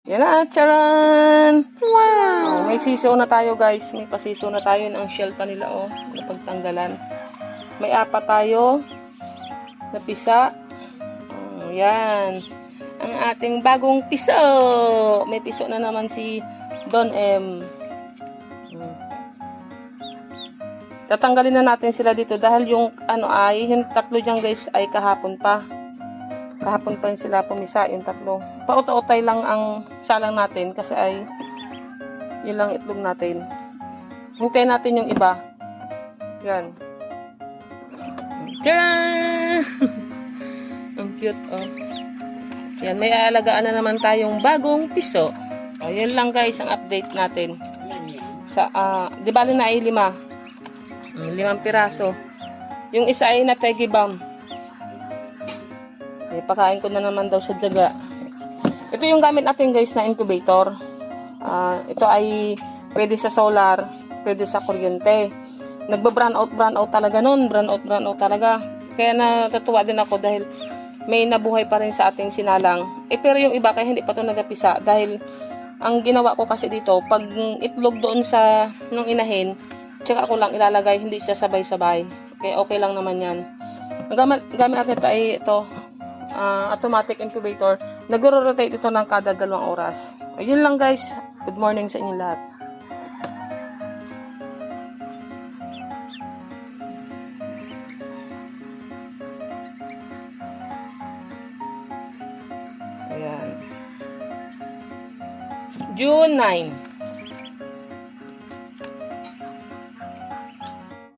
Yan na, charan! Wow! May siso na tayo guys. May pasiso na tayo ng shell pa nila napagtanggalan. May apat tayo na pisa. Yan. Ang ating bagong piso. May piso na naman si Don M. Tatanggalin na natin sila dito dahil yung yung tatlo dyan guys ay kahapon pa. Kahapon pa yung sila pumisa, yung tatlo. Pauta-utay lang ang salang natin kasi ay yun lang itlog natin. Hintayin natin yung iba. Yan. Tara! Ang cute Yan, may aalagaan na naman tayong bagong piso. Yun lang guys ang update natin. Sa di bali na ay 5 piraso. Yung isa ay nategibam. Pakain ko na naman daw sa daga. Ito yung gamit natin guys na incubator. Ito ay pwede sa solar, pwede sa kuryente. Nagba-brown out talaga nun. Brown out talaga. Kaya natutuwa din ako dahil may nabuhay pa rin sa ating sinalang. Pero yung iba kaya hindi pa ito nagapisa dahil ang ginawa ko kasi dito, pag itlog doon sa nung inahin, tsaka ako lang ilalagay, hindi siya sabay-sabay. Okay, okay lang naman yan. Ang gamit natin ito ay automatic incubator. Nagro-rotate ito ng kada 2 oras. Yun lang guys. Good morning sa inyo lahat. Ayan. June 9.